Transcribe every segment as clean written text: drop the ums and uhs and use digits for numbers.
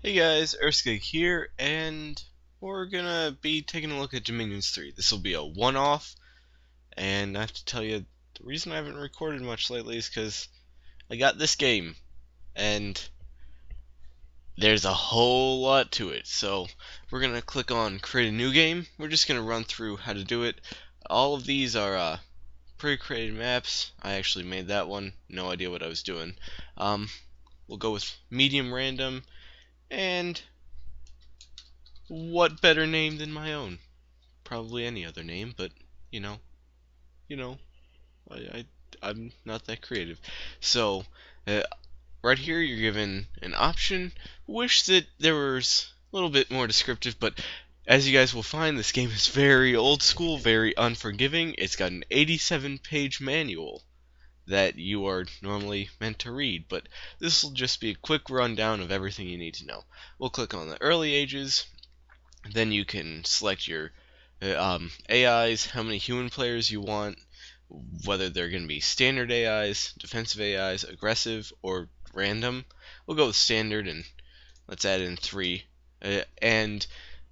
Hey guys, Erskine here, and we're gonna be taking a look at Dominions 3. This will be a one-off, and I have to tell you, the reason I haven't recorded much lately is because I got this game, and there's a whole lot to it. So we're gonna click on Create a New Game. We're just gonna run through how to do it. All of these are pre-created maps. I actually made that one, no idea what I was doing. We'll go with medium random, and what better name than my own? Probably any other name, but you know, you know, I I'm not that creative. So, uh, right here you're given an option. Wish that there was a little bit more descriptive, but as you guys will find, this game is very old school, very unforgiving. It's got an 87-page manual that you are normally meant to read, but this will just be a quick rundown of everything you need to know. We'll click on the early ages. Then you can select your AIs, how many human players you want, whether they're going to be standard AIs, defensive AIs, aggressive, or random. We'll go with standard, and let's add in 3. And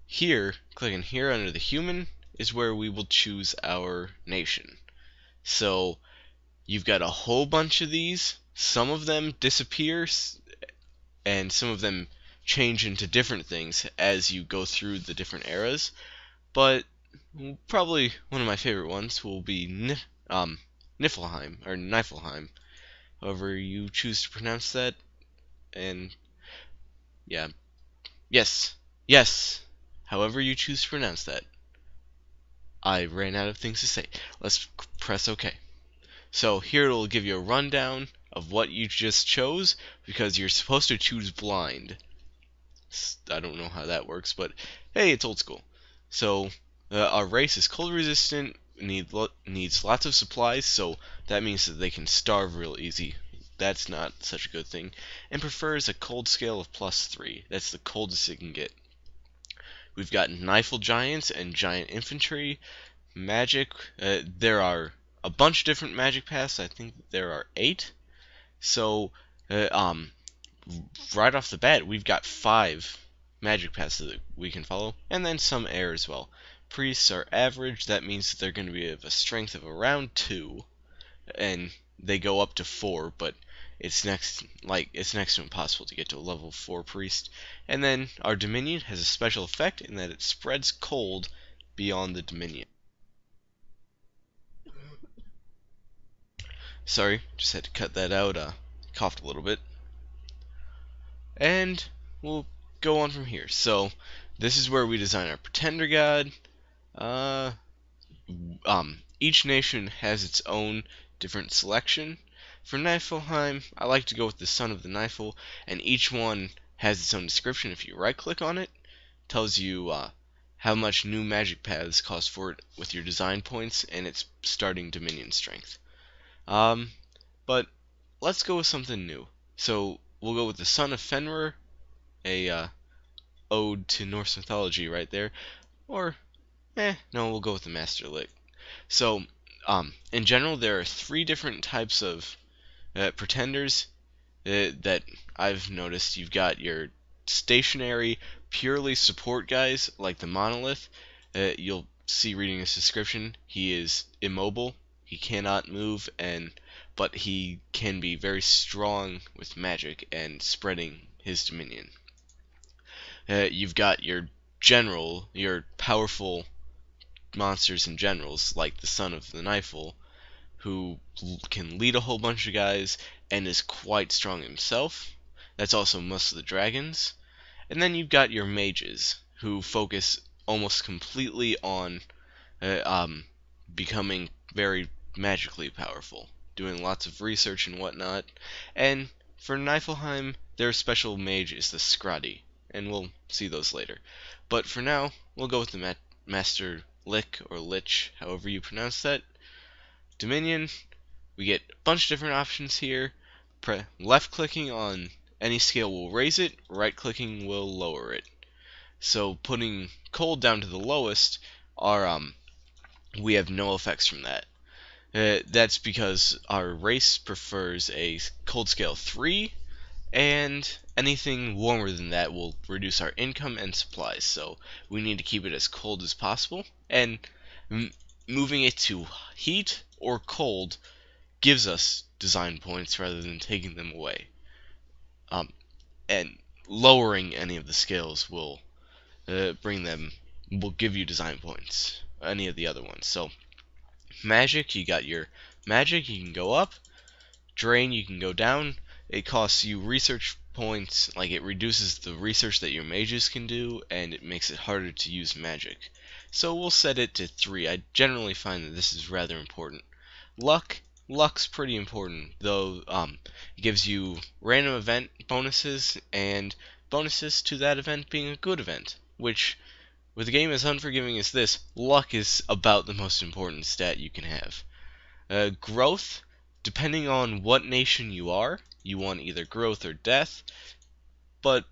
here, clicking here under the human, is where we will choose our nation. So you've got a whole bunch of these. Some of them disappear, and some of them change into different things as you go through the different eras. But probably one of my favorite ones will be Niflheim, or Niflheim, however you choose to pronounce that. And yeah, yes, however you choose to pronounce that. I ran out of things to say. Let's press OK. So here it'll give you a rundown of what you just chose, because you're supposed to choose blind. I don't know how that works, but hey, it's old school. So our race is cold resistant, needs lots of supplies, so that means that they can starve real easy. That's not such a good thing. And prefers a cold scale of +3. That's the coldest it can get. We've got Nifl giants and giant infantry. Magic, there are a bunch of different magic paths. I think there are 8. So right off the bat, we've got 5 magic paths that we can follow, and then some air as well. Priests are average. That means that they're going to be of a strength of around 2, and they go up to 4, but it's next to impossible to get to a level 4 priest. And then our Dominion has a special effect in that it spreads cold beyond the Dominion. Sorry, just had to cut that out. Coughed a little bit. And we'll go on from here. So this is where we design our pretender god. Each nation has its own different selection. For Niflheim, I like to go with the Son of the Nifl, and each one has its own description. If you right-click on it, tells you how much new magic paths cost for it with your design points and its starting Dominion strength. But let's go with something new. So we'll go with the Son of Fenrir, a ode to Norse mythology right there. Or, no, we'll go with the Master Lick. So, in general, there are 3 different types of pretenders that I've noticed. You've got your stationary, purely support guys, like the Monolith. You'll see reading his description, he is immobile, he cannot move, but he can be very strong with magic and spreading his dominion. You've got your general, your powerful monsters and generals, like the Son of the Nifl, who can lead a whole bunch of guys and is quite strong himself. That's also most of the dragons. And then you've got your mages, who focus almost completely on becoming very magically powerful, doing lots of research and whatnot. And for Niflheim, their special mage is the Scradi, and we'll see those later. But for now, we'll go with the Master Lick, or Lich, however you pronounce that. Dominion, we get a bunch of different options here. Left-clicking on any scale will raise it, right-clicking will lower it. So putting cold down to the lowest, we have no effects from that. That's because our race prefers a cold scale 3, and anything warmer than that will reduce our income and supplies. So we need to keep it as cold as possible, and moving it to heat or cold gives us design points rather than taking them away. And lowering any of the scales will will give you design points. Any of the other ones. So magic, you got your magic, you can go up. Drain, you can go down. It costs you research points, like it reduces the research that your mages can do, and it makes it harder to use magic. So we'll set it to 3. I generally find that this is rather important. Luck's pretty important, though it gives you random event bonuses, and bonuses to that event being a good event, which, with a game as unforgiving as this, luck is about the most important stat you can have. Growth, depending on what nation you are, you want either growth or death, but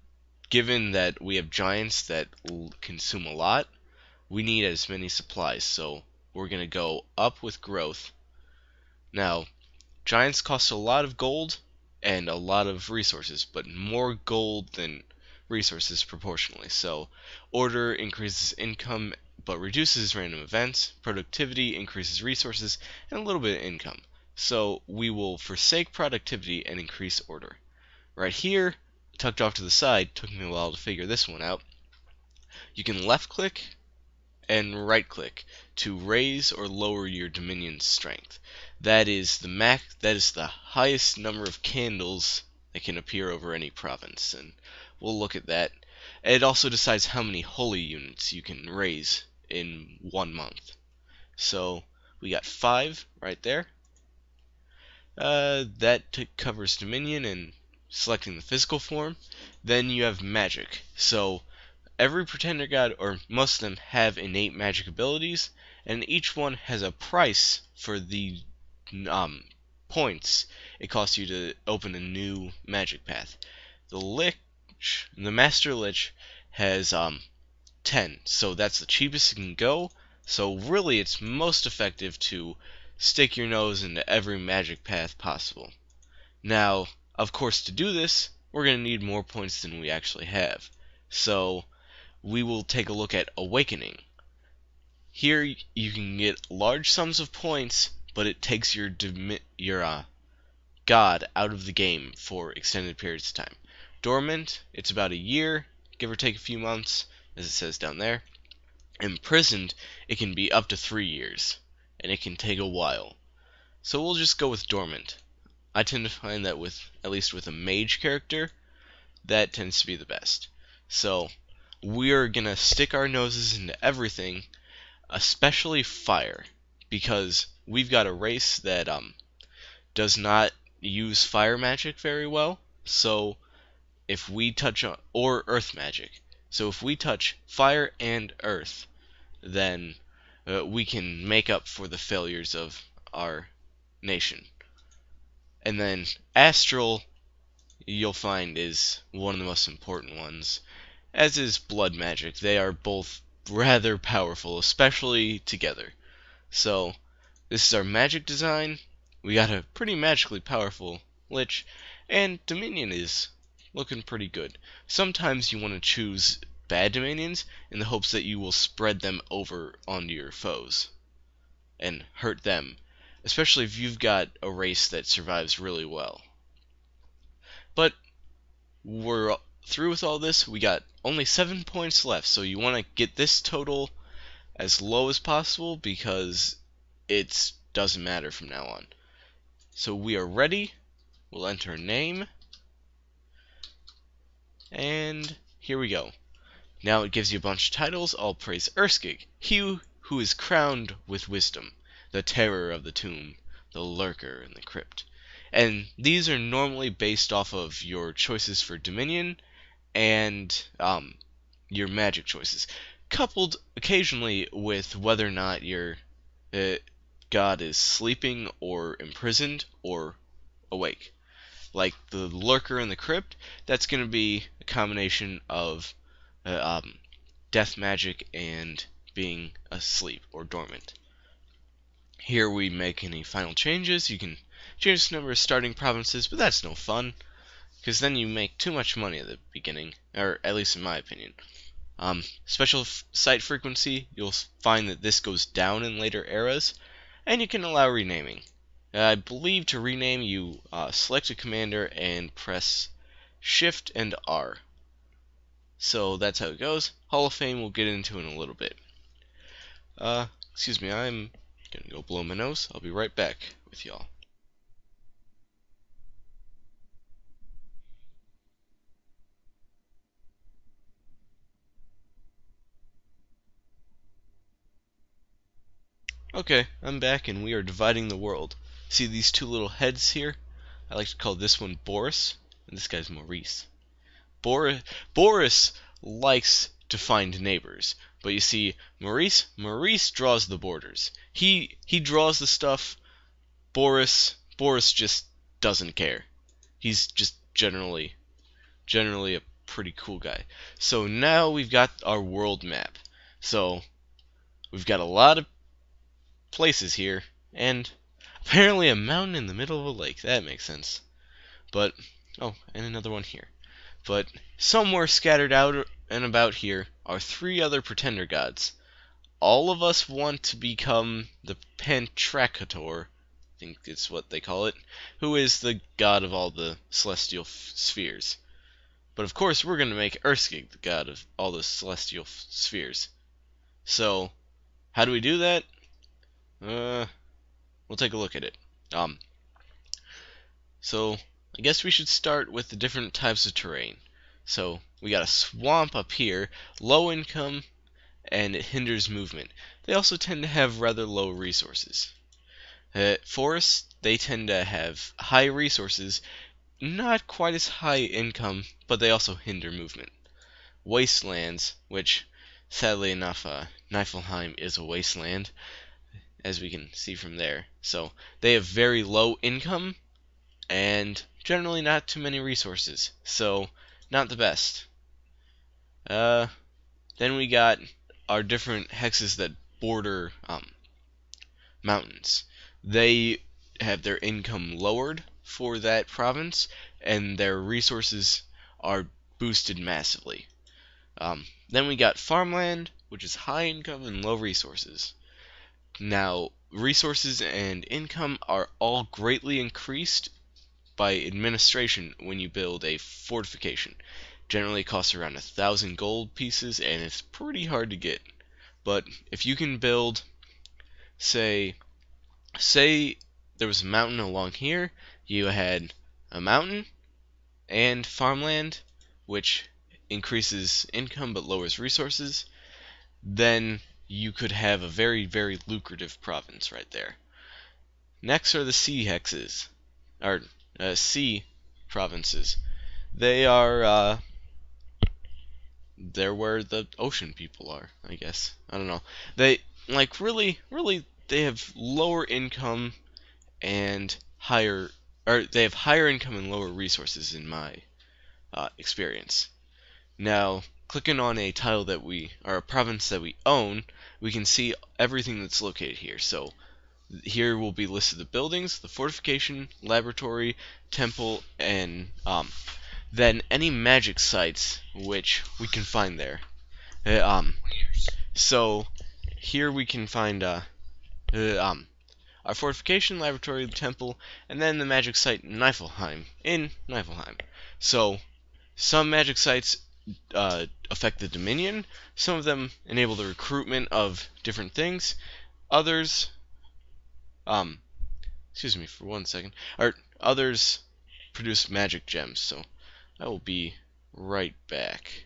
given that we have giants that consume a lot, we need as many supplies, so we're going to go up with growth. Now, giants cost a lot of gold and a lot of resources, but more gold than resources proportionally. So, order increases income but reduces random events, productivity increases resources, and a little bit of income. So we will forsake productivity and increase order. Right here, tucked off to the side, took me a while to figure this one out. You can left click and right click to raise or lower your dominion's strength. That is the highest number of candles that can appear over any province, and we'll look at that. It also decides how many holy units you can raise in 1 month. So we got 5 right there. That covers Dominion and selecting the physical form. Then you have magic. So every pretender god, or most of them, have innate magic abilities, and each one has a price for the points it costs you to open a new magic path. The Master Lich, has 10, so that's the cheapest it can go. So really, it's most effective to stick your nose into every magic path possible. Now, of course, to do this, we're going to need more points than we actually have. So we will take a look at Awakening. Here you can get large sums of points, but it takes your god out of the game for extended periods of time. Dormant, it's about a year, give or take a few months, as it says down there. Imprisoned, it can be up to 3 years, and it can take a while. So we'll just go with Dormant. I tend to find that at least with a mage character, that tends to be the best. So we're gonna stick our noses into everything, especially fire, because we've got a race that does not use fire magic very well. So if we touch or earth magic, so if we touch fire and earth, then we can make up for the failures of our nation. And then astral, you'll find, is one of the most important ones, as is blood magic. They are both rather powerful, especially together. So this is our magic design. We got a pretty magically powerful Lich, and Dominion is looking pretty good. Sometimes you want to choose bad Dominions in the hopes that you will spread them over onto your foes and hurt them, especially if you've got a race that survives really well. But we're through with all this. We got only 7 points left, so you want to get this total as low as possible because it doesn't matter from now on. So we are ready. We'll enter a name, and here we go. Now it gives you a bunch of titles. All praise Erskig, he who is crowned with wisdom, the terror of the tomb, the lurker in the crypt. And these are normally based off of your choices for Dominion and your magic choices, coupled occasionally with whether or not your god is sleeping or imprisoned or awake. Like the lurker in the crypt, that's going to be a combination of death magic and being asleep or dormant. Here we make any final changes. You can change the number of starting provinces, but that's no fun. because then you make too much money at the beginning, or at least in my opinion. Special site frequency, you'll find that this goes down in later eras, and you can allow renaming. I believe to rename, you select a commander and press Shift and R. So that's how it goes. Hall of Fame we'll get into in a little bit. Excuse me, I'm gonna go blow my nose. I'll be right back with y'all. Okay, I'm back and we are dividing the world. See these two little heads here? I like to call this one Boris, and this guy's Maurice. Boris likes to find neighbors, but you see, Maurice draws the borders. He draws the stuff. Boris just doesn't care. He's just generally a pretty cool guy. So now we've got our world map. So we've got a lot of places here, and apparently a mountain in the middle of a lake. That makes sense. But oh, and another one here. But somewhere scattered out and about here are three other pretender gods. All of us want to become the Pantracator, I think it's what they call it, who is the god of all the celestial spheres. But of course we're going to make Urskig the god of all the celestial spheres. So, how do we do that? We'll take a look at it. So I guess we should start with the different types of terrain. So we got a swamp up here, low income, and it hinders movement. They also tend to have rather low resources. Forests, they tend to have high resources, not quite as high income, but they also hinder movement. Wastelands, which sadly enough, Niflheim is a wasteland, as we can see from there. So they have very low income and generally not too many resources, so not the best. Then we got our different hexes that border mountains. They have their income lowered for that province, and their resources are boosted massively. Then we got farmland, which is high income and low resources. Now, resources and income are all greatly increased by administration when you build a fortification. Generally, it costs around 1,000 gold pieces, and it's pretty hard to get. But if you can build, say there was a mountain along here, you had a mountain and farmland, which increases income but lowers resources, then you could have a very, very lucrative province right there. Next are the sea hexes, or sea provinces. They are they're where the ocean people are, I guess. I don't know. They really they have lower income and higher, or they have higher income and lower resources in my experience. Now, clicking on a tile that or a province that we own, we can see everything that's located here. So here will be listed the buildings, the fortification, laboratory, temple, and then any magic sites which we can find there. So here we can find our fortification, laboratory, temple, and then the magic site Niflheim in Niflheim. So some magic sites affect the Dominion. Some of them enable the recruitment of different things. Others, excuse me for one second. Others produce magic gems. So I will be right back.